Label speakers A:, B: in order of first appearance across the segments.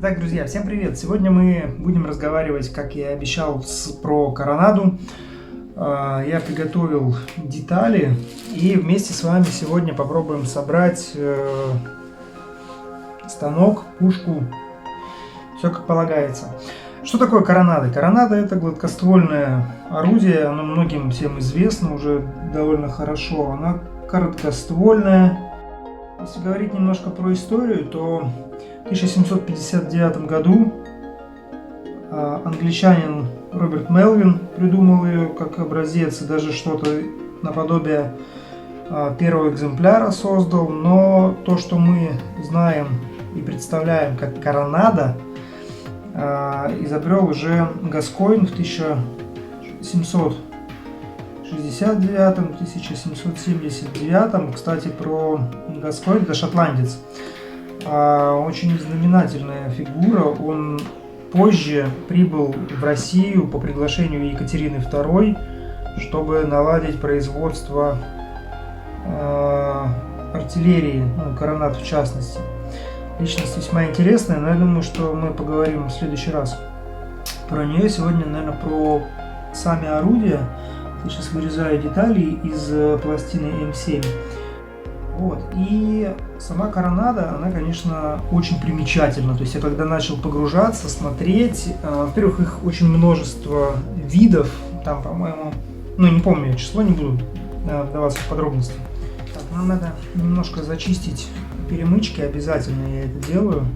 A: Итак, друзья, всем привет! Сегодня мы будем разговаривать, как я и обещал, про коронаду. Я приготовил детали и вместе с вами сегодня попробуем собрать станок, пушку, все как полагается. Что такое коронада? Коронада — это гладкоствольное орудие, оно многим всем известно уже довольно хорошо. Она короткоствольная. Если говорить немножко про историю, то в 1759 году англичанин Роберт Мелвин придумал ее как образец и даже что-то наподобие первого экземпляра создал. Но то, что мы знаем и представляем как коронада, изобрел уже Гаскойн в 1769-1779. Кстати, про Гаскойн — это шотландец. Очень знаменательная фигура. Он позже прибыл в Россию по приглашению Екатерины II, чтобы наладить производство артиллерии, коронад в частности. Личность весьма интересная, но я думаю, что мы поговорим в следующий раз про нее. Сегодня, наверное, про сами орудия. Я сейчас вырезаю детали из пластины М7. Вот. И сама коронада, она, конечно, очень примечательна. То есть я когда начал погружаться, смотреть, во-первых, их очень множество видов. Там, по-моему, не помню число, не буду вдаваться в подробности. Так, нам надо немножко зачистить перемычки, обязательно я это делаю.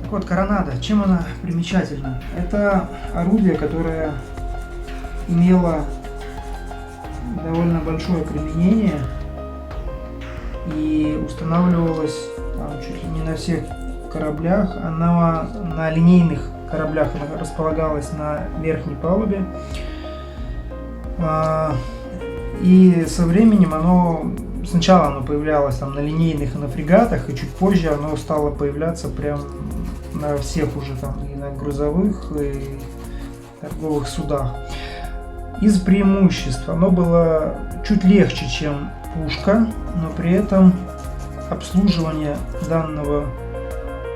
A: Так вот, коронада, чем она примечательна? Это орудие, которое имело довольно большое применение и устанавливалась чуть ли не на всех кораблях. Она на линейных кораблях располагалась на верхней палубе. И со временем сначала оно появлялось там на линейных и на фрегатах, и чуть позже оно стало появляться прям на всех уже там и на грузовых, и торговых судах. Из преимуществ оно было чуть легче, чем пушка, но при этом обслуживание данного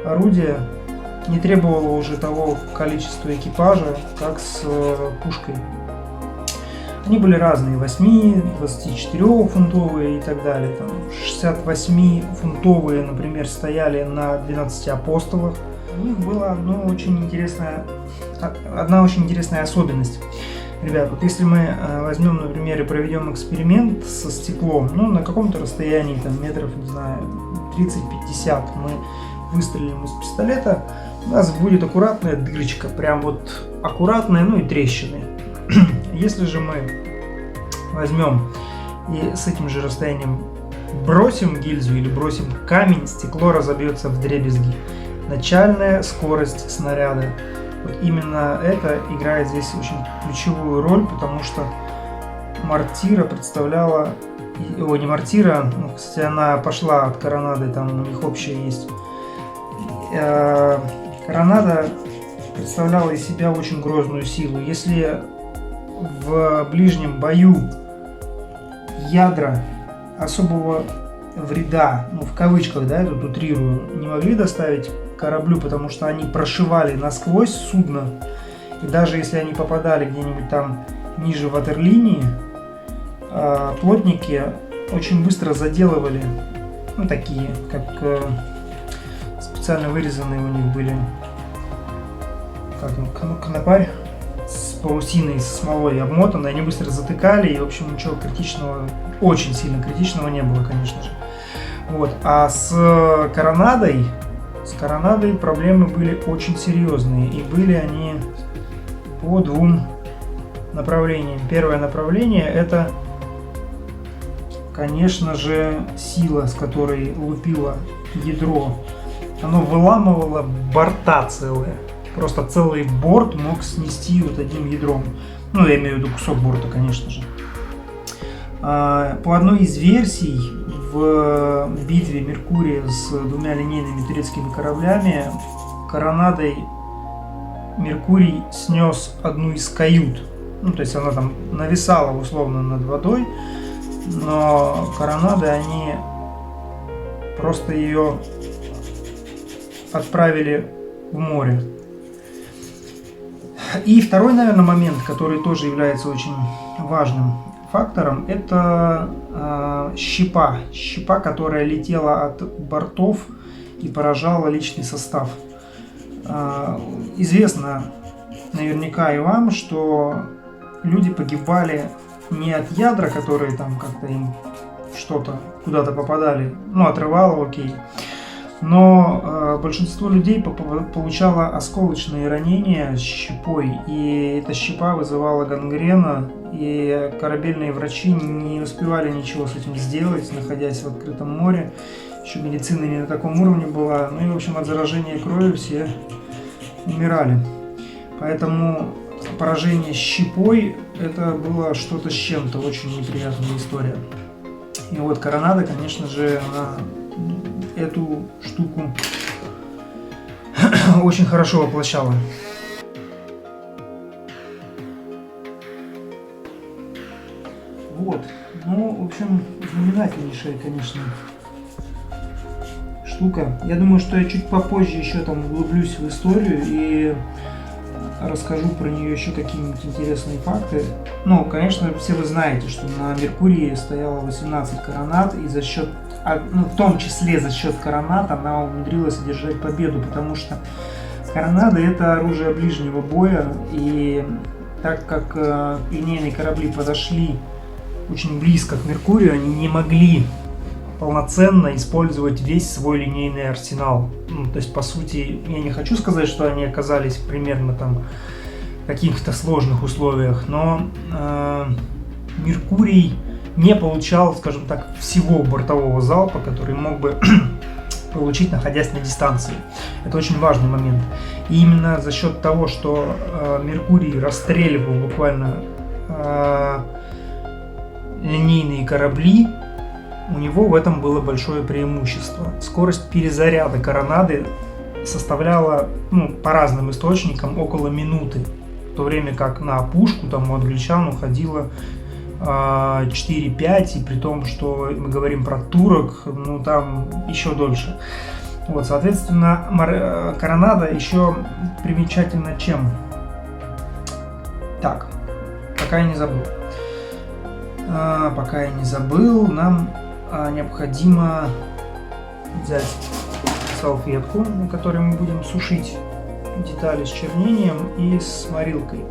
A: орудия не требовало уже того количества экипажа, как с пушкой. Они были разные: 8, 24-фунтовые и так далее. 68-фунтовые, например, стояли на 12 апостолах. У них была одна очень интересная особенность. Ребят, вот если мы возьмем, например, и проведем эксперимент со стеклом, на каком-то расстоянии, метров, не знаю, 30-50, мы выстрелим из пистолета, у нас будет аккуратная дырочка, прям вот аккуратная, и трещины. Если же мы возьмем и с этим же расстоянием бросим гильзу или бросим камень, стекло разобьется вдребезги. Начальная скорость снаряда. Вот именно это играет здесь очень ключевую роль, потому что мортира представляла... не мортира, кстати, она пошла от коронады, там у них общее есть. Коронада представляла из себя очень грозную силу. Если в ближнем бою ядра особого вреда, в кавычках, я тут утрирую, не могли доставить кораблю, потому что они прошивали насквозь судно, и даже если они попадали где-нибудь там ниже ватерлинии, плотники очень быстро заделывали, такие, как специально вырезанные у них были, конопарь с паутиной, с смолой обмотанной, они быстро затыкали, и, в общем, ничего критичного, очень сильно критичного не было, конечно же. Вот. А с коронадой проблемы были очень серьезные, и были они по двум направлениям. Первое направление — это, конечно же, сила, с которой лупило ядро. Оно выламывало борта целые. Просто целый борт мог снести вот одним ядром. Я имею в виду кусок борта, конечно же. По одной из версий, в битве Меркурия с двумя линейными турецкими кораблями коронадой Меркурий снес одну из кают. То есть она там нависала условно над водой, но коронады они просто ее отправили в море. И второй, наверное, момент, который тоже является очень важным фактором, это щепа. Щепа, которая летела от бортов и поражала личный состав. Известно наверняка и вам, что люди погибали не от ядра, которые там как-то им что-то куда-то попадали, ну, отрывало, окей. Но большинство людей получало осколочные ранения с щепой, и эта щепа вызывала гангрену, и корабельные врачи не успевали ничего с этим сделать, находясь в открытом море. Еще медицина не на таком уровне была, ну и, в общем, от заражения кровью все умирали. Поэтому поражение щепой это было что-то с чем-то, очень неприятная история. И вот Коронада, конечно же, она эту штуку очень хорошо воплощала. Вот. Ну, в общем, знаменательнейшая, конечно, штука. Я думаю, что я чуть попозже еще там углублюсь в историю и расскажу про нее еще какие-нибудь интересные факты. Ну, конечно, все вы знаете, что на Меркурии стояло 18 коронад, и за счет, ну, в том числе за счет коронад она умудрилась одержать победу, потому что коронады это оружие ближнего боя, и так как линейные корабли подошли очень близко к Меркурию, они не могли полноценно использовать весь свой линейный арсенал. Ну, то есть, по сути, я не хочу сказать, что они оказались примерно там в каких-то сложных условиях, но Меркурий не получал, скажем так, всего бортового залпа, который мог бы получить, находясь на дистанции. Это очень важный момент. И именно за счет того, что Меркурий расстреливал буквально линейные корабли, у него в этом было большое преимущество. Скорость перезаряда коронады составляла, ну, по разным источникам, около минуты, в то время как на пушку там у англичан уходило 4-5, и при том, что мы говорим про турок, ну там еще дольше. Вот, соответственно, коронада еще примечательна чем? Так, пока я не забыл, нам необходимо взять салфетку, на которой мы будем сушить детали с чернением и с морилкой.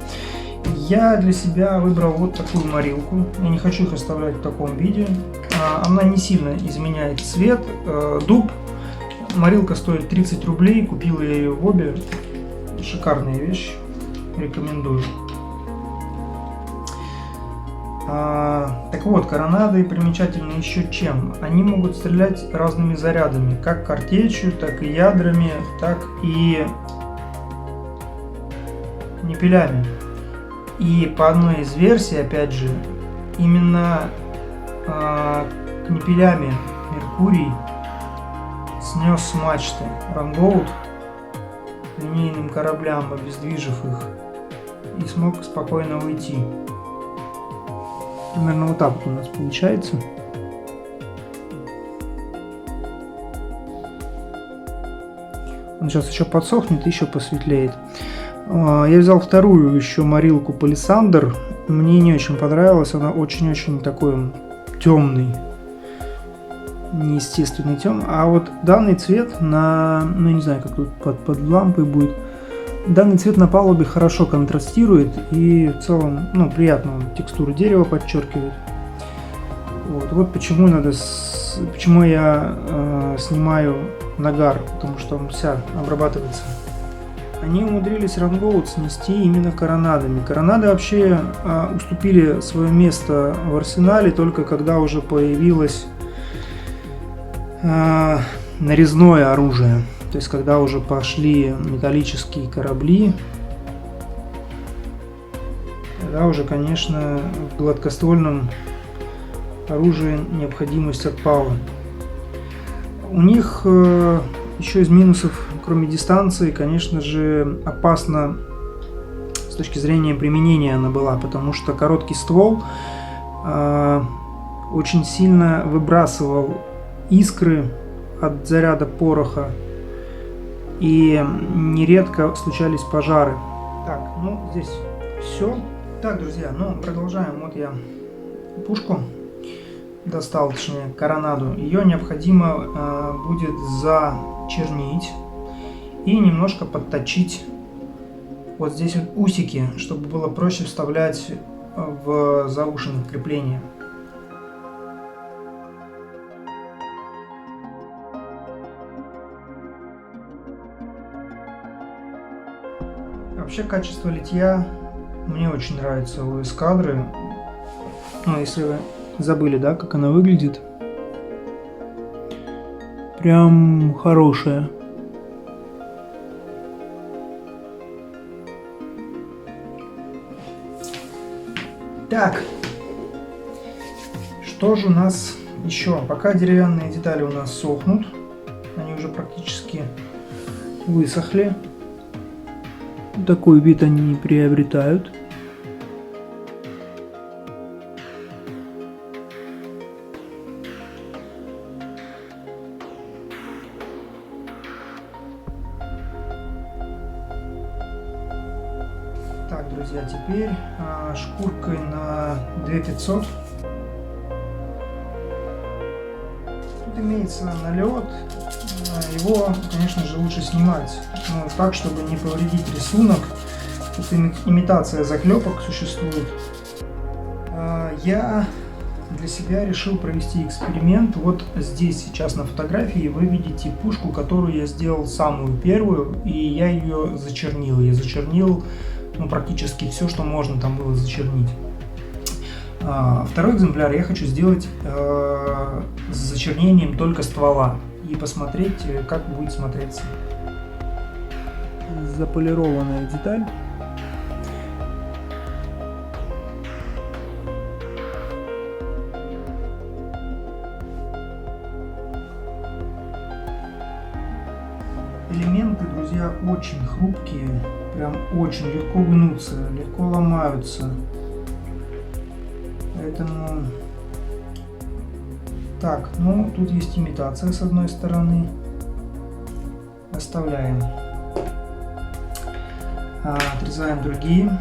A: Я для себя выбрал вот такую морилку. Я не хочу их оставлять в таком виде. Она не сильно изменяет цвет. Дуб. Морилка стоит 30 рублей. Купил я ее в обе. Шикарная вещь. Рекомендую. Так вот, коронады примечательны еще чем? Они могут стрелять разными зарядами, как картечью, так и ядрами, так и непелями. И по одной из версий, опять же, именно книпелями Меркурий снес с мачты рангоут линейным кораблям, обездвижив их, и смог спокойно уйти. Примерно вот так вот у нас получается. Он сейчас еще подсохнет, еще посветлеет. Я взял вторую еще морилку Палисандр. Мне не очень понравилась. Она очень-очень такой темный. Неестественный темный. А вот данный цвет на... Ну, я не знаю, как тут под лампой будет. Данный цвет на палубе хорошо контрастирует и в целом, ну, приятно, он текстуру дерева подчеркивает. Вот почему почему я снимаю нагар, потому что он вся обрабатывается. Они умудрились рангоут снести именно коронадами. Коронады вообще уступили свое место в арсенале только когда уже появилось нарезное оружие. То есть, когда уже пошли металлические корабли, тогда уже, конечно, в гладкоствольном оружии необходимость отпала. У них еще из минусов, кроме дистанции, конечно же, опасно с точки зрения применения она была, потому что короткий ствол очень сильно выбрасывал искры от заряда пороха. и нередко случались пожары. Так, ну здесь все. Так, друзья, ну продолжаем. Вот я пушку достал, точнее коронаду. Ее необходимо будет зачернить и немножко подточить вот здесь вот усики, чтобы было проще вставлять в заушенное крепление. Вообще качество литья мне очень нравится у эскадры. Ну, если вы забыли, да, как она выглядит. Прям хорошая. Так, что же у нас еще? Пока деревянные детали у нас сохнут, они уже практически высохли. Такой вид они приобретают. Так, друзья, теперь шкуркой на 2500. Тут имеется налет. Его, конечно же, лучше снимать, но так, чтобы не повредить рисунок. Тут имитация заклепок существует. Я для себя решил провести эксперимент. Вот здесь сейчас на фотографии вы видите пушку, которую я сделал самую первую, и я ее зачернил. Я зачернил практически все, что можно там было зачернить. Второй экземпляр я хочу сделать с зачернением только ствола и посмотреть, как будет смотреться. Заполированная деталь. Элементы, друзья, очень хрупкие, прям очень легко гнутся, легко ломаются. Поэтому так, ну тут есть имитация с одной стороны. Оставляем. Отрезаем другие.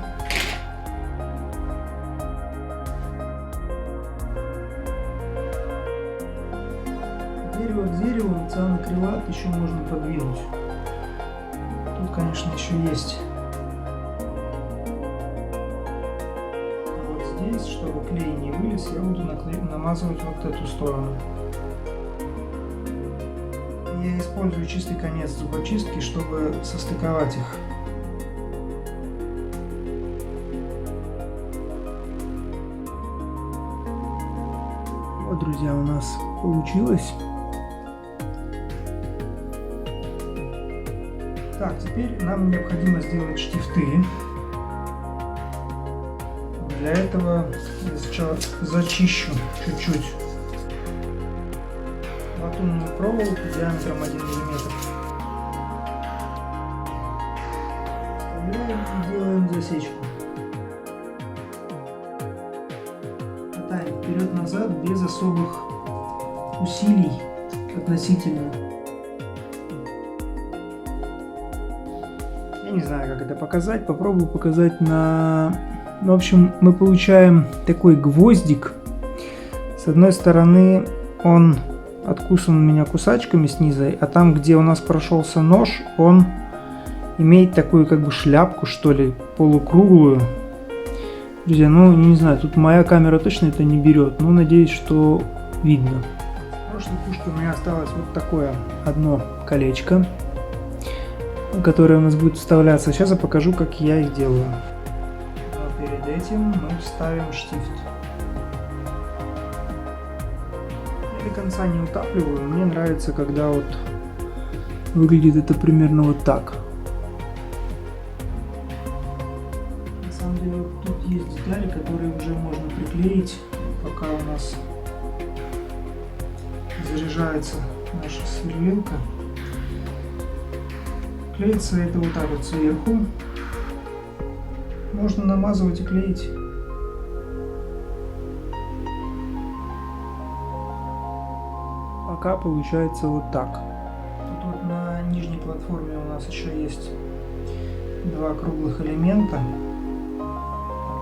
A: Дерево к дереву, цианокрилат еще можно подвинуть. Тут, конечно, еще есть. Вот здесь, чтобы клей не вылез, я буду намазывать вот эту сторону. Я использую чистый конец зубочистки, чтобы состыковать их. Вот, друзья, у нас получилось. Так, теперь нам необходимо сделать штифты. Для этого я сначала зачищу чуть-чуть латунную проволоку диаметром 1 мм. Вставляем и делаем засечку. Катаем вперед-назад без особых усилий относительно. Я не знаю, как это показать. Попробую показать на... В общем, мы получаем такой гвоздик. С одной стороны он откусан у меня кусачками снизу, а там, где у нас прошелся нож, он имеет такую как бы шляпку, что ли, полукруглую. Друзья, ну не знаю, тут моя камера точно это не берет, но надеюсь, что видно. В прошлой пушке у меня осталось вот такое одно колечко, которое у нас будет вставляться. Сейчас я покажу, как я их делаю. Но перед этим мы вставим штифт. Я до конца не утапливаю, мне нравится, когда вот выглядит это примерно вот так. На самом деле вот тут есть детали, которые уже можно приклеить, пока у нас заряжается наша сверлилка. Клеится это вот так вот сверху. Можно намазывать и клеить. Пока получается вот так. Тут вот на нижней платформе у нас еще есть два круглых элемента.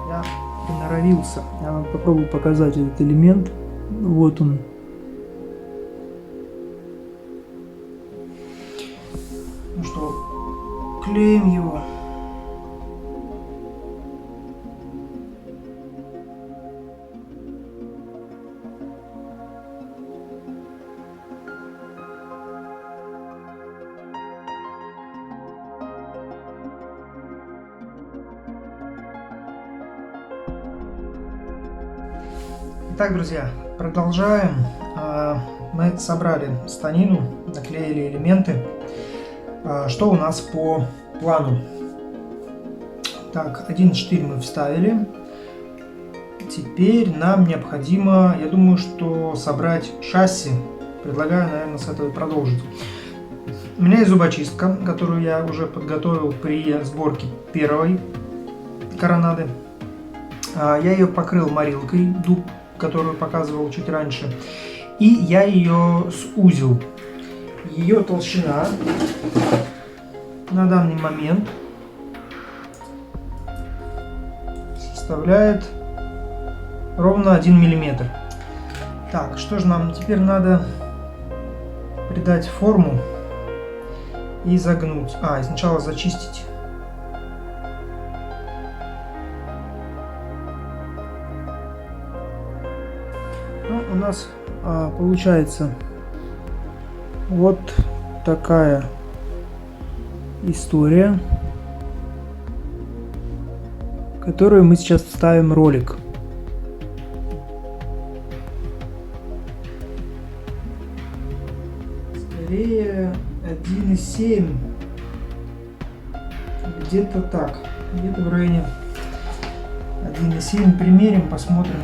A: Я приноровился. Я вам попробую показать этот элемент. Вот он. Ну что, клеим его. Итак, друзья, продолжаем. Мы собрали станину, наклеили элементы. Что у нас по плану? Так, один штырь мы вставили. Теперь нам необходимо, я думаю, что собрать шасси. Предлагаю, наверное, с этого продолжить. У меня есть зубочистка, которую я уже подготовил при сборке первой коронады. Я ее покрыл морилкой, дуб, которую показывал чуть раньше, и я ее сузил. Ее толщина на данный момент составляет ровно 1 миллиметр. Так, что же нам теперь надо? Придать форму и загнуть. И сначала зачистить. У нас получается вот такая история, в которую мы сейчас вставим ролик. Скорее 1,7, где-то так, где-то в районе 1,7. Примерим, посмотрим.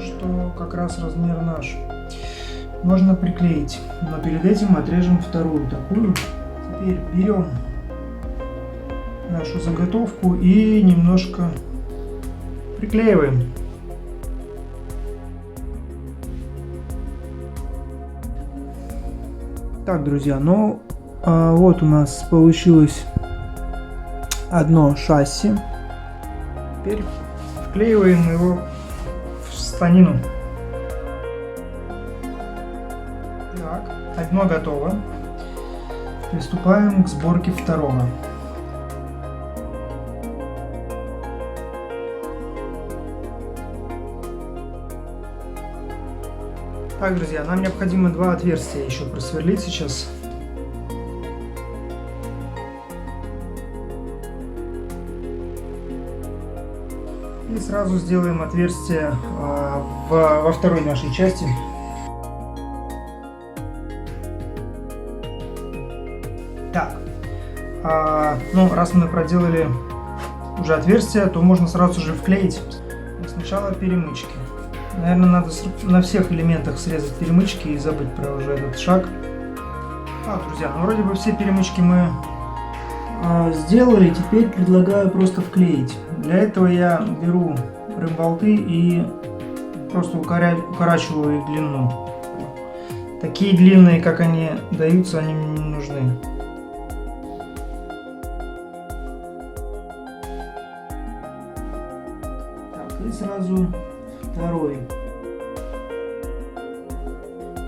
A: Что как раз размер наш. Можно приклеить, но перед этим отрежем вторую такую. Теперь берем нашу заготовку и немножко приклеиваем. Так, друзья, вот у нас получилось одно шасси. Теперь вклеиваем его станину. Так, одно готово. Приступаем к сборке второго. Так, друзья, нам необходимо два отверстия еще просверлить сейчас. И сразу сделаем отверстие во второй нашей части. Так, раз мы проделали уже отверстие, то можно сразу же вклеить. Сначала перемычки. Наверное, надо на всех элементах срезать перемычки и забыть про уже этот шаг. Так, друзья, вроде бы все перемычки мы сделали, теперь предлагаю просто вклеить. Для этого я беру рэм-болты и просто укорачиваю их длину. Такие длинные, как они даются, они мне не нужны. Так, и сразу второй.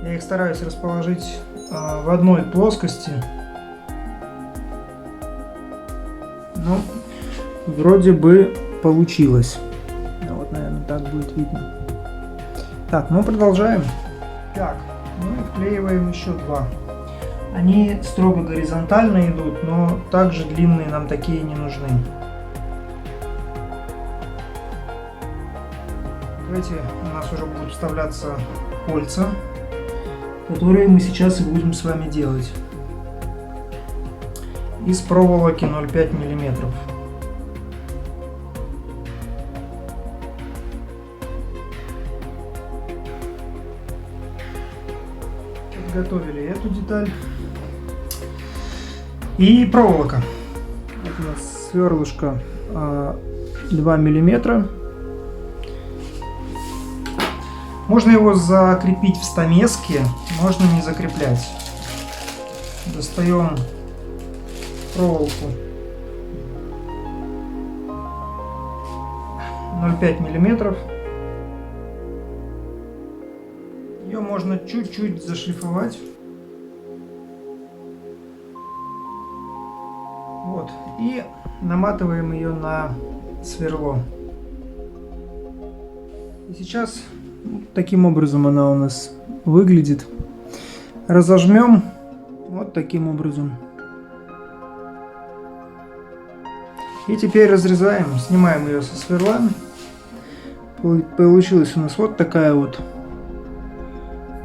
A: Я их стараюсь расположить в одной плоскости. Ну, вроде бы получилось. Вот, наверное, так будет видно. Так, продолжаем. Так, и вклеиваем еще два. Они строго горизонтально идут, но также длинные нам такие не нужны. Давайте, у нас уже будут вставляться кольца, которые мы сейчас и будем с вами делать. Из проволоки 0,5 мм. Подготовили эту деталь. И проволока. Вот у нас сверлышко 2 мм. Можно его закрепить в стамеске, можно не закреплять. Достаем проволоку 0,5 миллиметров. Ее можно чуть-чуть зашлифовать. Вот. И наматываем ее на сверло. И сейчас таким образом она у нас выглядит. Разожмем вот таким образом. И теперь разрезаем, снимаем ее со сверла. Получилась у нас вот такая вот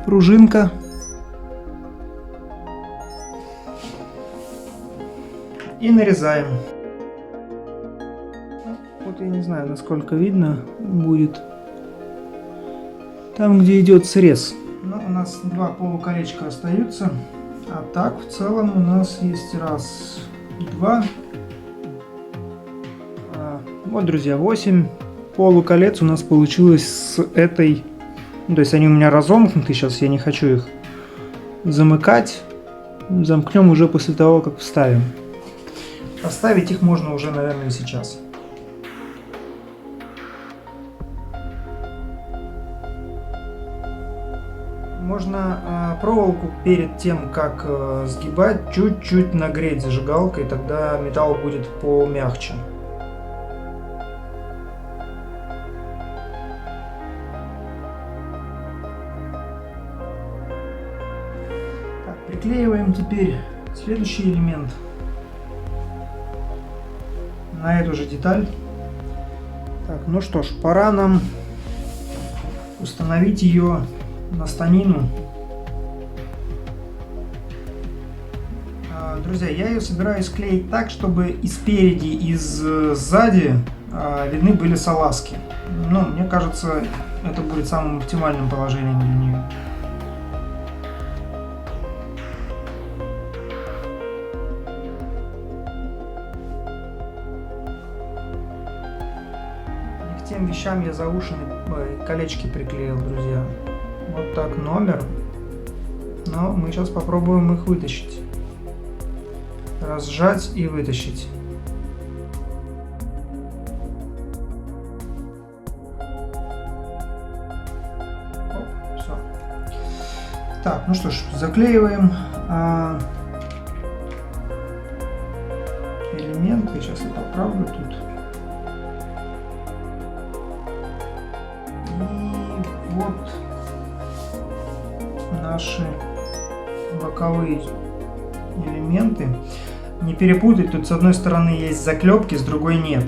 A: пружинка. И нарезаем. Вот я не знаю, насколько видно будет. Там, где идет срез. Но у нас 2 полуколечка остаются. А так в целом у нас есть раз, 2. Вот, друзья, 8 полуколец у нас получилось с этой. То есть они у меня разомкнуты. Сейчас я не хочу их замыкать. Замкнем уже после того, как вставим. Поставить их можно уже, наверное, сейчас. Можно проволоку перед тем, как сгибать, чуть-чуть нагреть зажигалкой, тогда металл будет помягче. Так, приклеиваем теперь следующий элемент на эту же деталь. Так, ну что ж, пора нам установить ее на станину. Друзья, я ее собираюсь клеить так, чтобы и спереди, и сзади видны были салазки. Ну, мне кажется, это будет самым оптимальным положением для нее. И к тем вещам я за уши колечки приклеил, друзья. Вот так номер. Но мы сейчас попробуем их вытащить. Разжать и вытащить. Оп, все. Так, ну что ж, заклеиваем элементы. Сейчас я поправлю тут. И вот наши боковые элементы. Не перепутать, тут с одной стороны есть заклепки, с другой нет.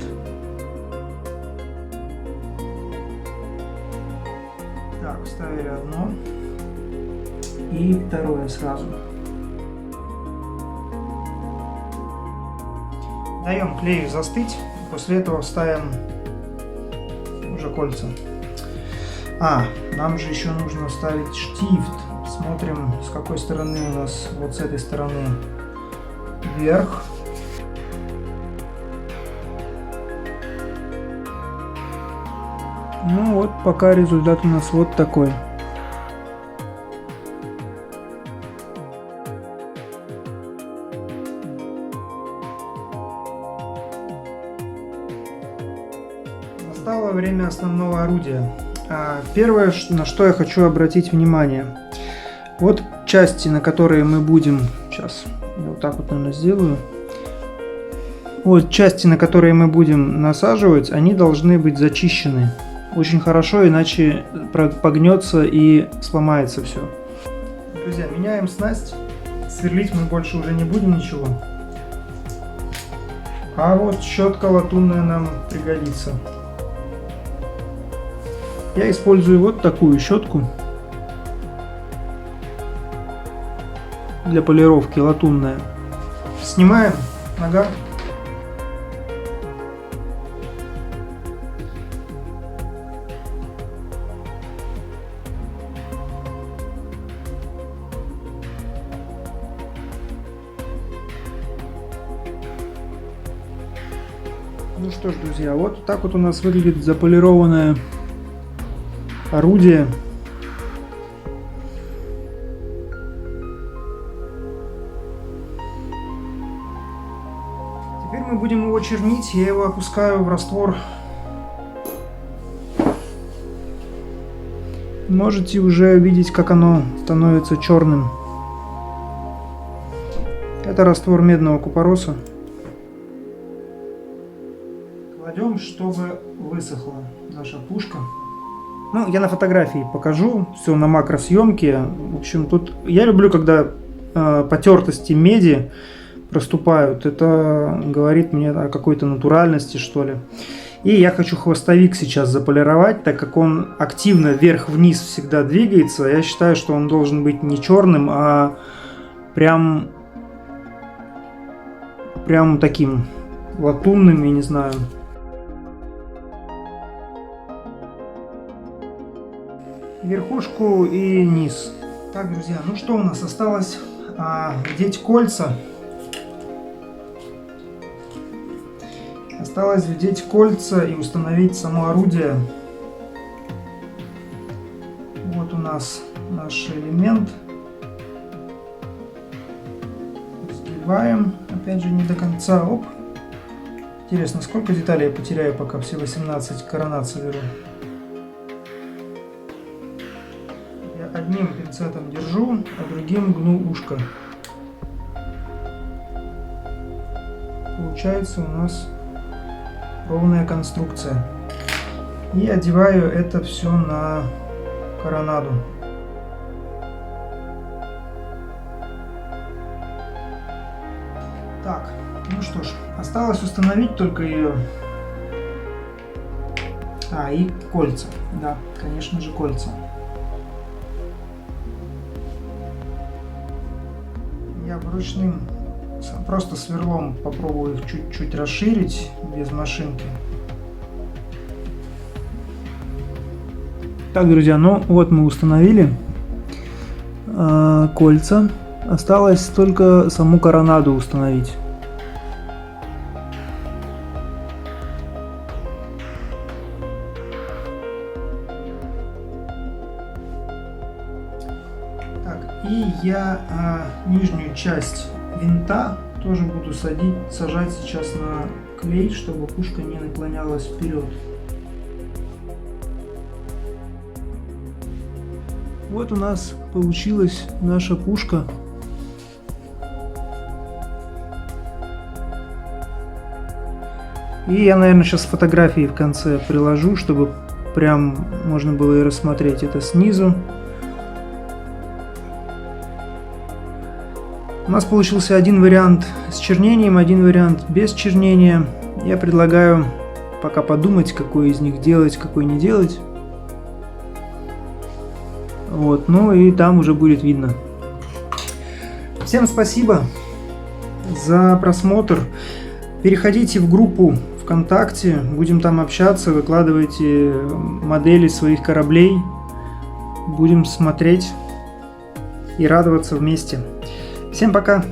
A: Так, вставили одно и второе сразу. Даем клею застыть, после этого ставим уже кольца. Нам же еще нужно вставить штифт. Смотрим, с какой стороны у нас, вот с этой стороны вверх. Ну вот, пока результат у нас вот такой. Настало время основного орудия. Первое, на что я хочу обратить внимание. Вот части, на которые мы будем... Сейчас я вот так вот, наверное, сделаю. Вот части, на которые мы будем насаживать, они должны быть зачищены очень хорошо, иначе погнется и сломается все. Друзья, меняем снасть. Сверлить мы больше уже не будем ничего. А вот щетка латунная нам пригодится. Я использую вот такую щетку для полировки, латунная. Снимаем нагар. Ну что ж, друзья, вот так вот у нас выглядит заполированное орудие. будем его чернить, я его опускаю в раствор. Можете уже видеть, как оно становится черным. Это раствор медного купороса. Кладем, чтобы высохла наша пушка. Ну, я на фотографии покажу, все на макросъемке. В общем, тут я люблю, когда потертости меди проступают. Это говорит мне о какой-то натуральности, что ли. И я хочу хвостовик сейчас заполировать, так как он активно вверх-вниз всегда двигается. Я считаю, что он должен быть не черным, а прям таким латунным, я не знаю. Верхушку и низ. Так, друзья, ну что у нас осталось? Вдеть кольца. Осталось вдеть кольца и установить само орудие. Вот у нас наш элемент. Сгибаем, опять же не до конца. Оп. Интересно, сколько деталей я потеряю, пока все 18 коронат соберу. Я одним пинцетом держу, а другим гну ушко. Получается у нас ровная конструкция. И одеваю это все на коронаду. Так, ну что ж, осталось установить только ее. И кольца. Да, конечно же, кольца. Я вручным просто сверлом попробую их чуть-чуть расширить без машинки. Так, друзья, ну вот мы установили кольца. Осталось только саму коронаду установить. Так, и я нижнюю часть винта тоже буду сажать сейчас на клей, чтобы пушка не наклонялась вперед. Вот у нас получилась наша пушка. И я, наверное, сейчас фотографии в конце приложу, чтобы прям можно было и рассмотреть это снизу. У нас получился один вариант с чернением, один вариант без чернения. Я предлагаю пока подумать, какой из них делать, какой не делать. Вот, ну и там уже будет видно. Всем спасибо за просмотр. Переходите в группу ВКонтакте, будем там общаться, выкладывайте модели своих кораблей. Будем смотреть и радоваться вместе. Всем пока!